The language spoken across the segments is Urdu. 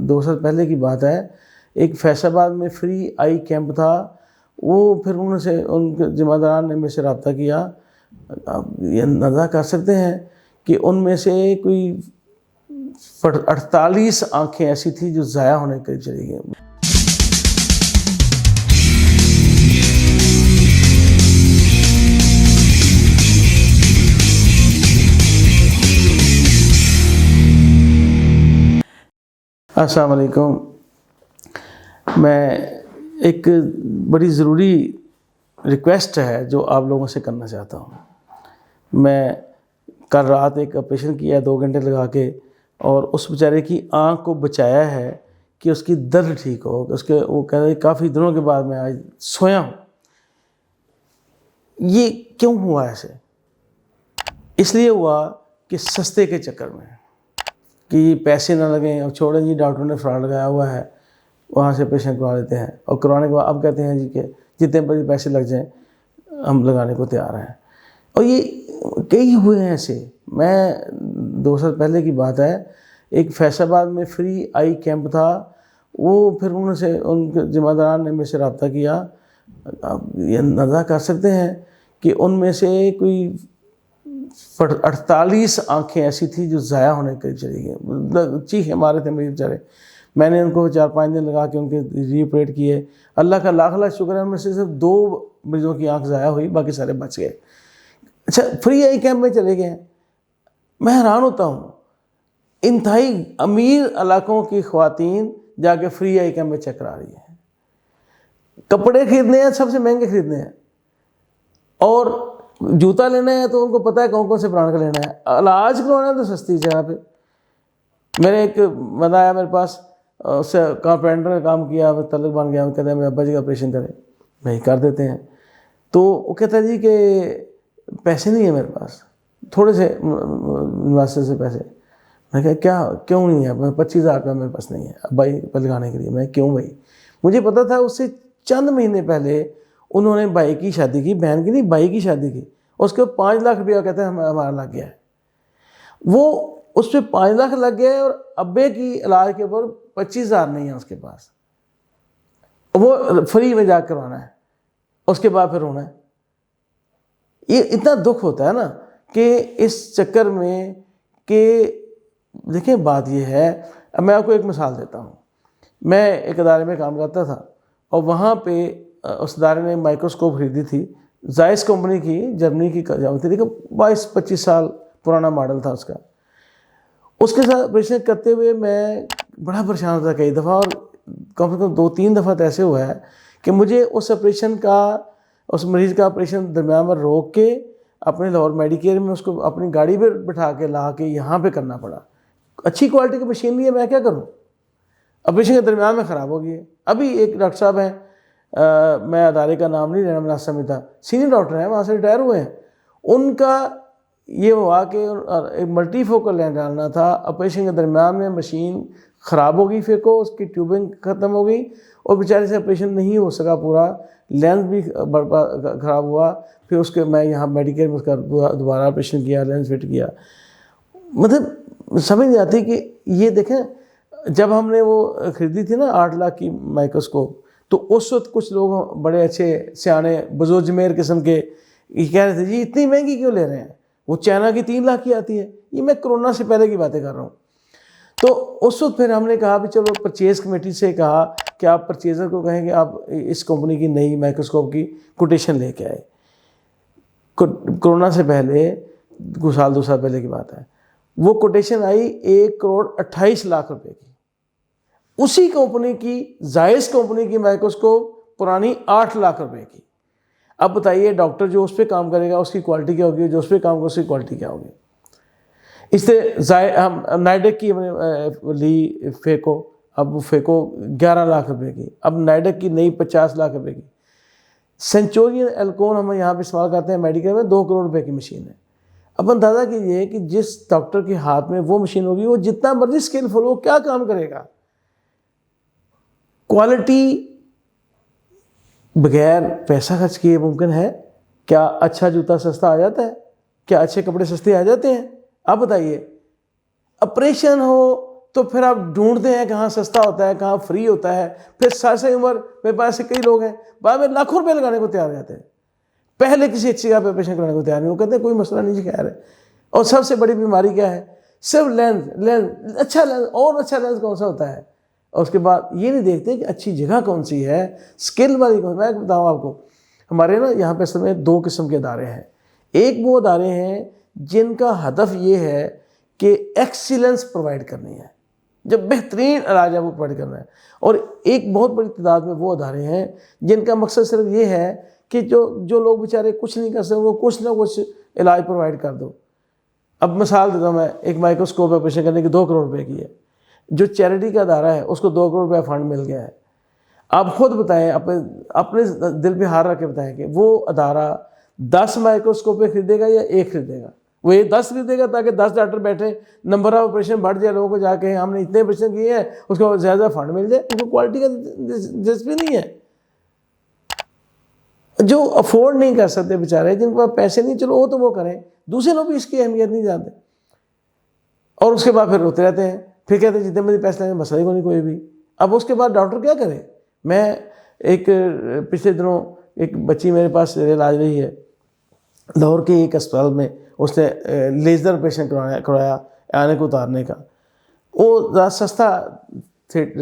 2 سال پہلے کی بات ہے، ایک فیصل آباد میں فری آئی کیمپ تھا، وہ پھر ان کے ذمہ داران نے میرے سے رابطہ کیا۔ آپ یہ اندازہ کر سکتے ہیں کہ ان میں سے کوئی 48 آنکھیں ایسی تھی جو ضائع ہونے کے چلی گئیں۔ السلام علیکم، میں ایک بڑی ضروری ریکویسٹ ہے جو آپ لوگوں سے کرنا چاہتا ہوں۔ میں کل رات ایک آپریشن کیا 2 گھنٹے لگا کے، اور اس بیچارے کی آنکھ کو بچایا ہے کہ اس کی درد ٹھیک ہو۔ وہ کہہ رہے کافی دنوں کے بعد میں آج سویا ہوں۔ یہ کیوں ہوا ایسے؟ اس لیے ہوا کہ سستے کے چکر میں، کہ یہ پیسے نہ لگیں، اور چھوڑیں جی ڈاکٹر نے فراڈ لگایا ہوا ہے، وہاں سے آپریشن کروا لیتے ہیں، اور کروانے کے بعد اب کہتے ہیں جی کہ جتنے بڑے پیسے لگ جائیں ہم لگانے کو تیار ہیں۔ اور یہ کئی ہوئے ہیں ایسے۔ میں 2 سال پہلے کی بات ہے، ایک فیصل آباد میں فری آئی کیمپ تھا، وہ پھر ان کے ذمہ داران نے میرے سے رابطہ کیا۔ آپ یہ اندازہ کر سکتے ہیں کہ ان میں سے کوئی 48 آنکھیں ایسی تھی جو ضائع ہونے کے چلی گئیں، چیخے مارے تھے میرے بیچارے۔ میں نے ان کو 4-5 دن لگا کے ان کے ری آپریٹ کیے۔ اللہ کا لاکھ لاکھ شکر ہے، ان میں سے صرف 2 مریضوں کی آنکھ ضائع ہوئی، باقی سارے بچ گئے۔ اچھا، فری آئی کیمپ میں چلے گئے ہیں۔ میں حیران ہوتا ہوں، انتہائی امیر علاقوں کی خواتین جا کے فری آئی کیمپ میں چیک کرا رہی ہیں۔ کپڑے خریدنے ہیں سب سے مہنگے خریدنے ہیں، اور جوتا لینا ہے تو ان کو پتہ ہے کون کون سے برانڈ کا لینا ہے۔ علاج کروانا ہے تو سستی جگہ پہ۔ میرے ایک بندہ آیا میرے پاس، اس سے کارپینٹر کا کام کیا، تعلق بن گیا، کہتا ہے میرے ابا جی کا آپریشن کریں، بھائی کر دیتے ہیں۔ تو وہ کہتا ہے جی کہ پیسے نہیں ہیں میرے پاس، تھوڑے سے انویسٹر سے پیسے۔ میں کہا کیوں نہیں ہے؟ 25,000 روپیہ میرے پاس نہیں ہے ابائی پہ لگانے کے لیے۔ میں کیوں بھائی؟ مجھے پتا تھا اس سے چند مہینے پہلے انہوں نے بھائی کی شادی کی، بہن کی نہیں، بھائی کی شادی کی، اس کے 5 لاکھ روپیہ کہتے ہیں ہمارا لگ گیا ہے۔ وہ اس پہ 5 لاکھ لگ گیا ہے، اور ابے کی علاج کے اوپر 25,000 نہیں ہے اس کے پاس۔ وہ فری میں جا کروانا ہے، اس کے بعد پھر رونا ہے۔ یہ اتنا دکھ ہوتا ہے نا کہ اس چکر میں کہ دیکھیں بات یہ ہے، میں آپ کو ایک مثال دیتا ہوں۔ میں ایک ادارے میں کام کرتا تھا، اور وہاں پہ اس ادارے نے مائکروسکوپ خریدی تھی، زائس کمپنی کی، جرمنی کی جام تھی، لیکن 22-25 سال پرانا ماڈل تھا اس کا۔ اس کے ساتھ آپریشن کرتے ہوئے میں بڑا پریشان ہوتا کئی دفعہ، اور کم سے کم 2-3 دفعہ تو ایسے ہوا ہے کہ مجھے اس آپریشن کا، اس مریض کا آپریشن درمیان میں روک کے اپنے لاہور میڈیکیئر میں اس کو اپنی گاڑی پہ بٹھا کے لا کے یہاں پہ کرنا پڑا۔ اچھی کوالٹی کی مشین نہیں ہے، میں کیا کروں؟ آپریشن کے درمیان میں خراب ہو گئی ہے۔ ابھی ایک ڈاکٹر صاحب ہیں، میں ادارے کا نام نہیں لینا مناسب سمجھتا، سینئر ڈاکٹر ہیں، وہاں سے ریٹائر ہوئے ہیں۔ ان کا یہ ہوا کہ ایک ملٹی فوکل لینس ڈالنا تھا، آپریشن کے درمیان میں مشین خراب ہو گئی، پھر کو اس کی ٹیوبنگ ختم ہو گئی، اور بیچارے سے آپریشن نہیں ہو سکا پورا، لینس بھی خراب ہوا۔ پھر اس کے میں یہاں میڈیکیئر میں اس کا دوبارہ آپریشن کیا، لینس فٹ کیا۔ مطلب سمجھ نہیں آتی کہ یہ دیکھیں، جب ہم نے وہ خریدی تھی نا 8 لاکھ کی مائکروسکوپ، تو اس وقت کچھ لوگ بڑے اچھے سیانے بزرجمیر قسم کے یہ کہہ رہے تھے جی اتنی مہنگی کیوں لے رہے ہیں، وہ چائنا کی 3 لاکھ کی آتی ہے۔ یہ میں کرونا سے پہلے کی باتیں کر رہا ہوں۔ تو اس وقت پھر ہم نے کہا بھی چلو پرچیز کمیٹی سے کہا کہ آپ پرچیزر کو کہیں کہ آپ اس کمپنی کی نئی مائکروسکوپ کی کوٹیشن لے کے آئے۔ کرونا سے پہلے 2 سال 2 سال پہلے کی بات ہے۔ وہ کوٹیشن آئی 1,28,00,000 روپے کی۔ اسی کمپنی کی، زائس کمپنی کی مائکروسکوپ پرانی 8 لاکھ روپے کی۔ اب بتائیے ڈاکٹر جو اس پہ کام کرے گا اس کی کوالٹی کیا ہوگی، جو اس پہ کام کرے گا اس کی کوالٹی کیا ہوگی۔ اس سے ہم نائڈک کی ہم نے لی فیکو، اب فیکو 11 لاکھ روپے کی، اب نائڈک کی نئی 50 لاکھ روپے کی۔ سینچورین ایلکون ہم یہاں پہ استعمال کرتے ہیں میڈیکل میں، 2 کروڑ روپے کی مشین ہے۔ اب اندازہ کیجیے کہ جس ڈاکٹر کے ہاتھ میں وہ مشین ہوگی، وہ جتنا مرضی اسکلفل ہو کیا کام کرے گا۔ کوالٹی بغیر پیسہ خرچ کیے ممکن ہے؟ کیا اچھا جوتا سستا آ جاتا ہے؟ کیا اچھے کپڑے سستے آ جاتے ہیں؟ آپ بتائیے۔ آپریشن ہو تو پھر آپ ڈھونڈتے ہیں کہاں سستا ہوتا ہے, کہاں فری ہوتا ہے. پھر ساری عمر میرے پاس ایسے کئی لوگ ہیں بعد میں لاکھوں روپے لگانے کو تیار ہو جاتے ہیں, پہلے کسی اچھی جگہ پہ آپریشن کرانے کو تیار نہیں. وہ کہتے ہیں کوئی مسئلہ نہیں جی, خیر ہے. اور سب سے بڑی بیماری کیا ہے؟ صرف لینس, اچھا لینس, اور اچھا لینس کون سا ہوتا ہے, اور اس کے بعد یہ نہیں دیکھتے کہ اچھی جگہ کون سی ہے, اسکل والی کون. میں بتاؤں آپ کو, ہمارے نا یہاں پہ اصل میں 2 قسم کے ادارے ہیں. ایک وہ ادارے ہیں جن کا ہدف یہ ہے کہ ایکسیلنس پرووائڈ کرنی ہے, جب بہترین علاج ہے وہ پرووائڈ کرنا ہے. اور ایک بہت بڑی تعداد میں وہ ادارے ہیں جن کا مقصد صرف یہ ہے کہ جو لوگ بیچارے کچھ نہیں کر سکتے وہ کچھ نہ کچھ علاج پرووائڈ کر دو. اب مثال دیتا ہوں میں, ایک مائکروسکوپ آپریشن کرنے کی 2 کروڑ روپے کی ہے, جو چیریٹی کا ادارہ ہے اس کو 2 کروڑ روپے فنڈ مل گیا ہے. آپ خود بتائیں, اپنے دل پہ ہاتھ رکھ کے بتائیں کہ وہ ادارہ 10 مائکروسکوپیں خریدے گا یا 1 خریدے گا؟ وہ یہ 10 خریدے گا تاکہ 10 ڈاکٹر بیٹھے, نمبر آف آپریشن بڑھ جائے, لوگوں کو جا کے ہم نے اتنے آپریشن کیے ہیں اس کو زیادہ فنڈ مل جائے. اس کو کوالٹی کا دلچسپی نہیں ہے. جو افورڈ نہیں کر سکتے بیچارے, جن کے پاس پیسے نہیں, چلو وہ تو وہ کریں, دوسرے لوگ بھی اس کی اہمیت نہیں جانتے. اور اس کے بعد پھر روتے رہتے ہیں, پھر کہتے ہیں جتنے مجھے پیسے لگیں مسئلہ ہی کو نہیں کوئی بھی. اب اس کے بعد ڈاکٹر کیا کرے؟ میں ایک پچھلے دنوں ایک بچی میرے پاس علاج رہی ہے لاہور کے ایک اسپتال میں, اس نے لیزر آپریشن کروایا آنے کو اتارنے کا. وہ ذرا سستا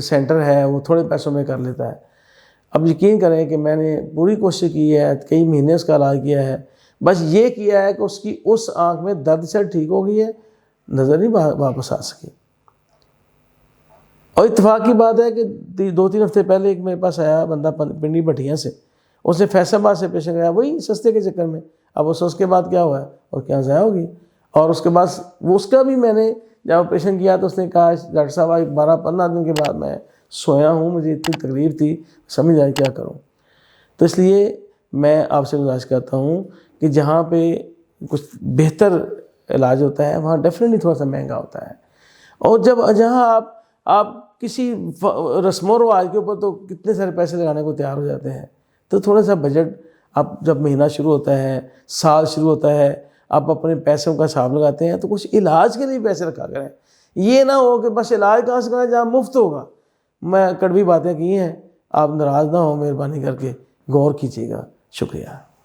سینٹر ہے, وہ تھوڑے پیسوں میں کر لیتا ہے. اب یقین کریں کہ میں نے پوری کوشش کی ہے, کئی مہینے اس کا علاج کیا ہے, بس یہ کیا ہے کہ اس کی اس آنکھ میں درد سے ٹھیک ہو گئی ہے, نظر نہیں واپس آ سکی. اور اتفاق کی بات ہے کہ 2-3 ہفتے پہلے ایک میرے پاس آیا بندہ پنڈی بٹھیاں سے, اس نے فیصل آباد سے پیشنٹ کرایا وہی سستے کے چکر میں. اب اس کے بعد کیا ہوا ہے اور کیا ضائع ہوگی. اور اس کے بعد وہ اس کا بھی میں نے جب آپریشن کیا تو اس نے کہا ڈاکٹر صاحب 12-15 دن کے بعد میں سویا ہوں, مجھے اتنی تکلیف تھی سمجھ آئی کیا کروں. تو اس لیے میں آپ سے گزارش کرتا ہوں کہ جہاں پہ کچھ بہتر علاج ہوتا ہے وہاں ڈیفینیٹلی تھوڑا سا مہنگا ہوتا ہے. اور جہاں آپ کسی رسم و رواج کے اوپر تو کتنے سارے پیسے لگانے کو تیار ہو جاتے ہیں, تو تھوڑا سا بجٹ, آپ جب مہینہ شروع ہوتا ہے, سال شروع ہوتا ہے, آپ اپنے پیسوں کا حساب لگاتے ہیں تو کچھ علاج کے لیے پیسے رکھا کریں. یہ نہ ہو کہ بس علاج کہاں سے کریں جہاں مفت ہوگا. میں کڑوی باتیں کی ہیں, آپ ناراض نہ ہوں, مہربانی کر کے غور کیجیے گا. شکریہ.